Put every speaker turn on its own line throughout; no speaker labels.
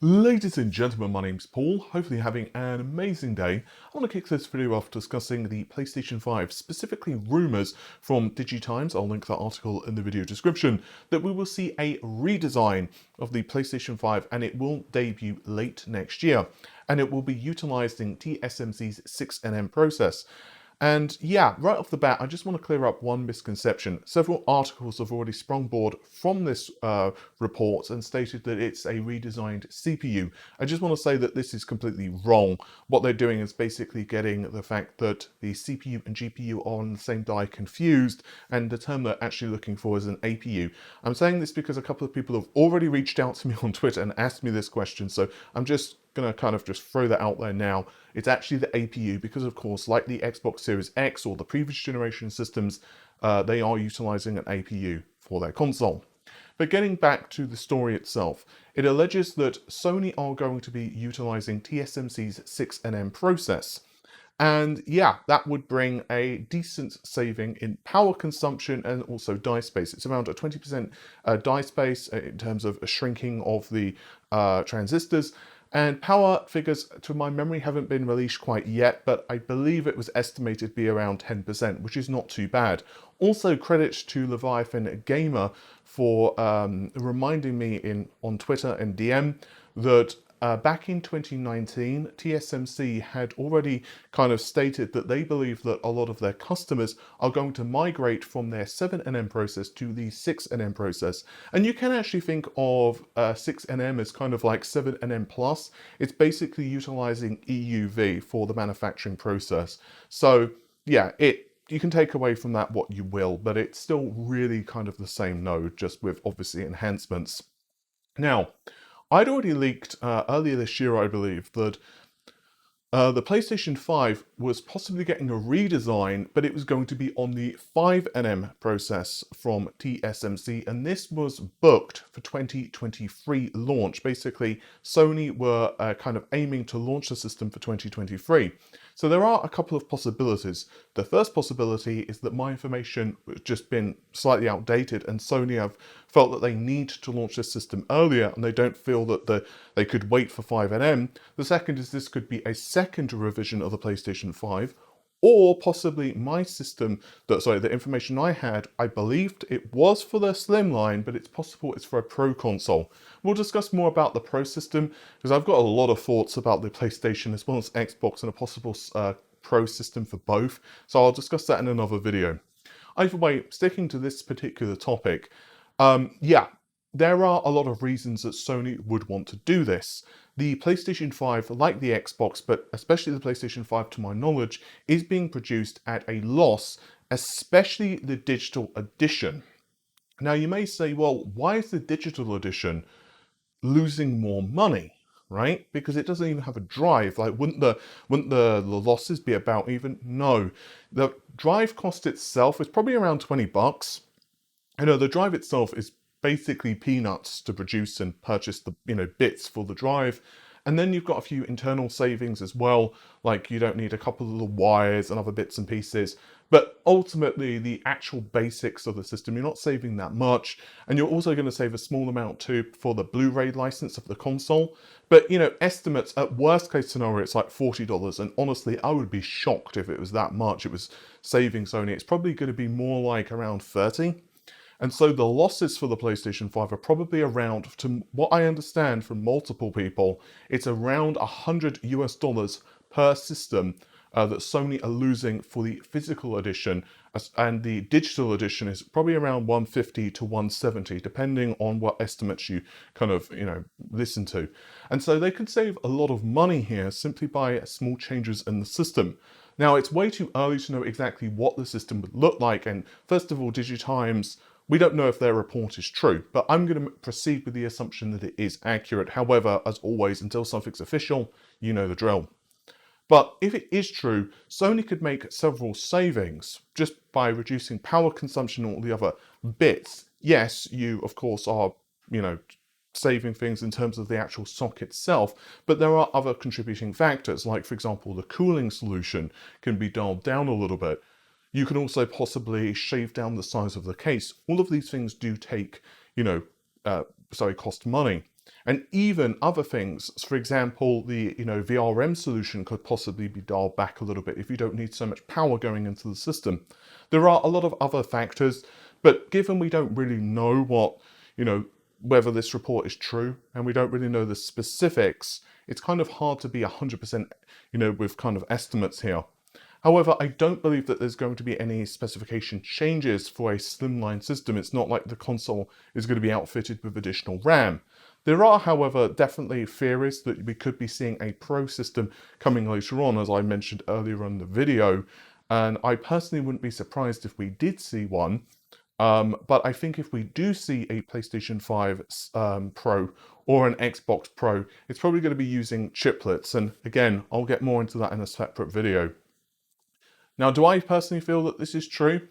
Ladies and gentlemen, my name's Paul. Hopefully you're having an amazing day. I want to kick this video off discussing the PlayStation 5, specifically rumours from DigiTimes, I'll link that article in the video description, that we will see a redesign of the PlayStation 5 and it will debut late next year. And it will be utilising TSMC's 6nm process. And yeah, right off the bat, I just want to clear up one misconception. Several articles have already sprung board from this report and stated that it's a redesigned CPU. I just want to say that this is completely wrong. What they're doing is basically getting the fact that the CPU and GPU are on the same die confused, and the term they're actually looking for is an APU. I'm saying this because a couple of people have already reached out to me on Twitter and asked me this question, so I'm just going to kind of just throw that out there now. It's actually the APU because, of course, like the Xbox Series X or the previous generation systems, they are utilizing an APU for their console. But getting back to the story itself, it alleges that Sony are going to be utilizing TSMC's 6nm process. And yeah, that would bring a decent saving in power consumption and also die space. It's around a 20% die space in terms of a shrinking of the transistors. And power figures, to my memory, haven't been released quite yet, but I believe it was estimated to be around 10%, which is not too bad. Also, credit to Leviathan Gamer for reminding me on Twitter and DM that back in 2019, TSMC had already kind of stated that they believe that a lot of their customers are going to migrate from their 7nm process to the 6nm process. And you can actually think of 6nm as kind of like 7nm plus. It's basically utilizing EUV for the manufacturing process. So yeah, you can take away from that what you will, but it's still really kind of the same node, just with obviously enhancements. Now, I'd already leaked earlier this year, I believe, that the PlayStation 5 was possibly getting a redesign, but it was going to be on the 5nm process from TSMC, and this was booked for 2023 launch. Basically, Sony were kind of aiming to launch the system for 2023. So there are a couple of possibilities. The first possibility is that my information has just been slightly outdated and Sony have felt that they need to launch this system earlier and they don't feel that they could wait for 5nm. The second is this could be a second revision of the PlayStation 5, or possibly my system, the information I had, I believed it was for the Slimline, but it's possible it's for a Pro console. We'll discuss more about the Pro system, because I've got a lot of thoughts about the PlayStation as well as Xbox and a possible Pro system for both, so I'll discuss that in another video. Either way, sticking to this particular topic, yeah, there are a lot of reasons that Sony would want to do this. The PlayStation 5, like the Xbox, but especially the PlayStation 5 to my knowledge, is being produced at a loss, especially the digital edition. Now you may say, well, why is the digital edition losing more money, right? Because it doesn't even have a drive. Like, wouldn't the losses be about even? No. The drive cost itself is probably around 20 bucks. You know, the drive itself is basically peanuts to produce and purchase the bits for the drive. And then you've got a few internal savings as well, like you don't need a couple of little wires and other bits and pieces. But ultimately, the actual basics of the system, you're not saving that much. And you're also going to save a small amount too for the Blu-ray license of the console. But, estimates at worst case scenario, it's like $40. And honestly, I would be shocked if it was that much. It was saving Sony. It's probably going to be more like around 30. And so the losses for the PlayStation 5 are probably around, to what I understand from multiple people, it's around $100 per system that Sony are losing for the physical edition, and the digital edition is probably around 150 to 170, depending on what estimates you kind of, listen to. And so they could save a lot of money here simply by small changes in the system. Now, it's way too early to know exactly what the system would look like, and first of all, DigiTimes, we don't know if their report is true, but I'm going to proceed with the assumption that it is accurate. However, as always, until something's official, you know the drill. But if it is true, Sony could make several savings just by reducing power consumption and all the other bits. Yes, you, of course, are, saving things in terms of the actual socket itself, but there are other contributing factors, like, for example, the cooling solution can be dialed down a little bit. You can also possibly shave down the size of the case. All of these things do take, cost money. And even other things, for example, the VRM solution could possibly be dialed back a little bit if you don't need so much power going into the system. There are a lot of other factors, but given we don't really know what, whether this report is true, and we don't really know the specifics, it's kind of hard to be 100%, with kind of estimates here. However, I don't believe that there's going to be any specification changes for a slimline system. It's not like the console is going to be outfitted with additional RAM. There are, however, definitely theories that we could be seeing a Pro system coming later on, as I mentioned earlier in the video, and I personally wouldn't be surprised if we did see one. But I think if we do see a PlayStation 5 Pro or an Xbox Pro, it's probably going to be using chiplets, and again, I'll get more into that in a separate video. Now, do I personally feel that this is true?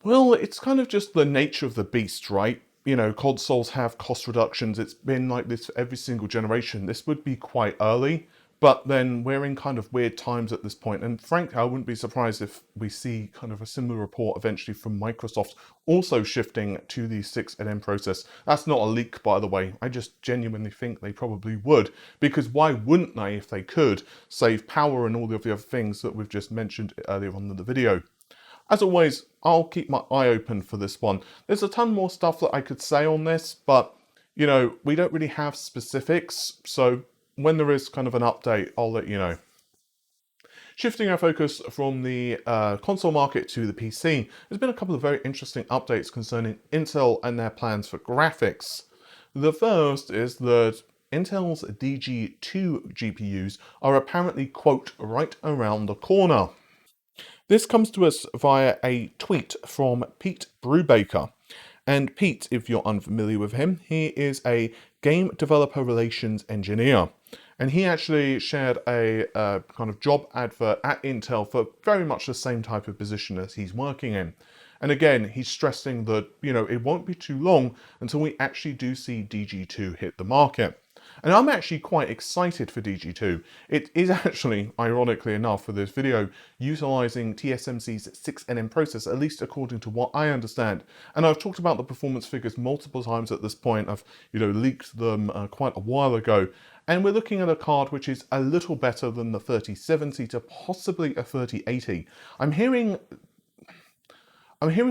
Well, it's kind of just the nature of the beast, right? Consoles have cost reductions. It's been like this for every single generation. This would be quite early, but then we're in kind of weird times at this point. And frankly, I wouldn't be surprised if we see kind of a similar report eventually from Microsoft also shifting to the 6nm process. That's not a leak, by the way. I just genuinely think they probably would, because why wouldn't they, if they could, save power and all the other things that we've just mentioned earlier on in the video? As always, I'll keep my eye open for this one. There's a ton more stuff that I could say on this, but, we don't really have specifics, so when there is kind of an update, I'll let you know. Shifting our focus from the console market to the PC, there's been a couple of very interesting updates concerning Intel and their plans for graphics. The first is that Intel's DG2 GPUs are apparently, quote, right around the corner. This comes to us via a tweet from Pete Brubaker. And Pete, if you're unfamiliar with him, he is a game developer relations engineer. And he actually shared a kind of job advert at Intel for very much the same type of position as he's working in. And again, he's stressing that, it won't be too long until we actually do see DG2 hit the market. And I'm actually quite excited for DG2. It is actually, ironically enough, for this video, utilizing TSMC's 6nm processor, at least according to what I understand. And I've talked about the performance figures multiple times at this point. I've, leaked them quite a while ago. And we're looking at a card which is a little better than the 3070 to possibly a 3080. I'm hearing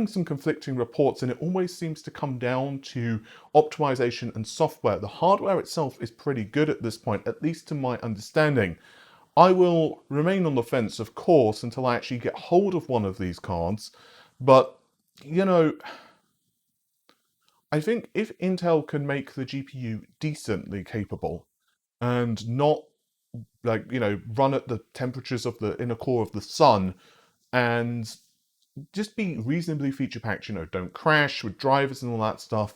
some conflicting reports, and it always seems to come down to optimization and software. The hardware itself is pretty good at this point, at least to my understanding. I will remain on the fence, of course, until I actually get hold of one of these cards. But, I think if Intel can make the GPU decently capable and not, run at the temperatures of the inner core of the sun and just be reasonably feature-packed, don't crash with drivers and all that stuff,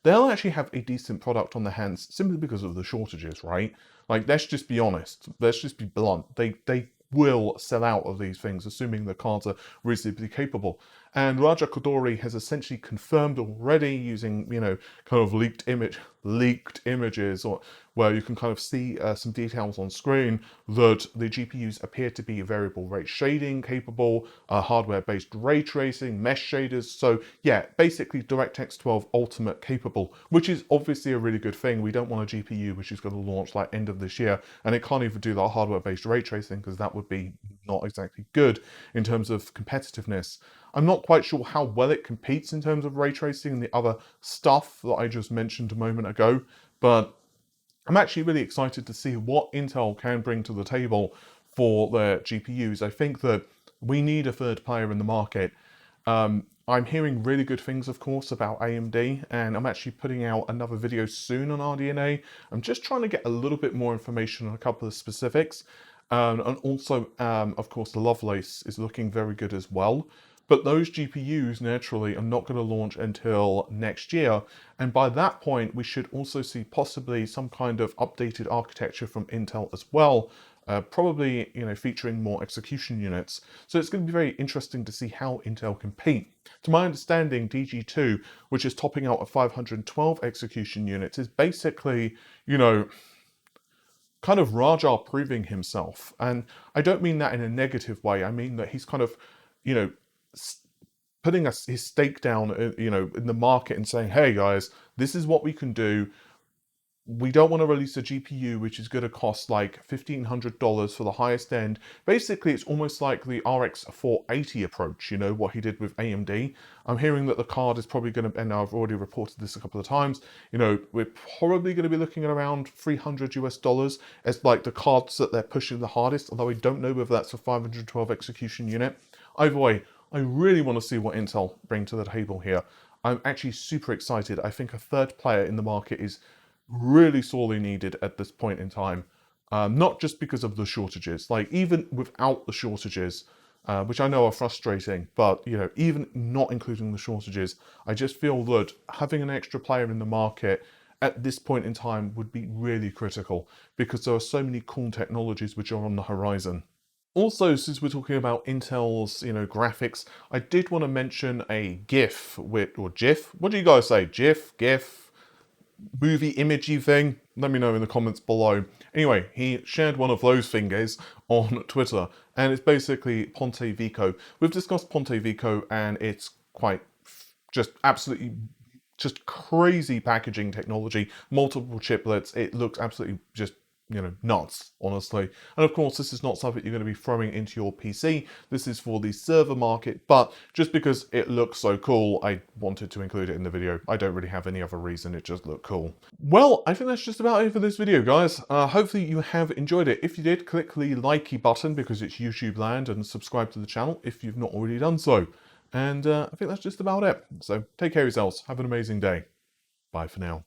they'll actually have a decent product on their hands simply because of the shortages, right? Like, let's just be honest. Let's just be blunt. They will sell out of these things, assuming the cards are reasonably capable. And Raja Koduri has essentially confirmed already using, kind of leaked images, or where you can kind of see some details on screen, that the GPUs appear to be variable rate shading capable, hardware-based ray tracing, mesh shaders. So yeah, basically DirectX 12 Ultimate capable, which is obviously a really good thing. We don't want a GPU which is going to launch like end of this year, and it can't even do that hardware-based ray tracing, because that would be not exactly good in terms of competitiveness. I'm not quite sure how well it competes in terms of ray tracing and the other stuff that I just mentioned a moment ago, but I'm actually really excited to see what Intel can bring to the table for their GPUs. I think that we need a third player in the market. I'm hearing really good things, of course, about AMD, and I'm actually putting out another video soon on RDNA. I'm just trying to get a little bit more information on a couple of specifics. And also, of course, the Lovelace is looking very good as well. But those GPUs, naturally, are not going to launch until next year. And by that point, we should also see possibly some kind of updated architecture from Intel as well. Probably, featuring more execution units. So it's going to be very interesting to see how Intel compete. To my understanding, DG2, which is topping out at 512 execution units, is basically, kind of Raja proving himself. And I don't mean that in a negative way. I mean that he's kind of, putting his stake down, in the market and saying, hey guys, this is what we can do. we don't want to release a GPU which is going to cost like $1,500 for the highest end. Basically, it's almost like the RX 480 approach, you know, what he did with AMD. I'm hearing that the card is probably going to, and I've already reported this a couple of times, you know, we're probably going to be looking at around $300 US as like the cards that they're pushing the hardest, although I don't know whether that's a 512 execution unit. Either way, I really want to see what Intel bring to the table here. I'm actually super excited. I think a third player in the market is really sorely needed at this point in time. Not just because of the shortages, like even without the shortages, which I know are frustrating, but you know, even not including the shortages, I just feel that having an extra player in the market at this point in time would be really critical because there are so many cool technologies which are on the horizon. Also, since we're talking about Intel's, you know, graphics, I did want to mention a GIF or GIF. What do you guys say? GIF, movie imagey thing? Let me know in the comments below. Anyway, he shared one of those fingers on Twitter, and it's basically Ponte Vico. We've discussed Ponte Vico, and it's quite just absolutely just crazy packaging technology, multiple chiplets. It looks absolutely just, you know, nuts, honestly. And of course, this is not something you're going to be throwing into your PC. This is for the server market, but just because it looks so cool, I wanted to include it in the video. I don't really have any other reason, it just looked cool. Well, I think that's just about it for this video, guys. Hopefully you have enjoyed it. If you did, click the likey button because it's YouTube land, and subscribe to the channel if you've not already done so. And I think that's just about it. So take care of yourselves. Have an amazing day. Bye for now.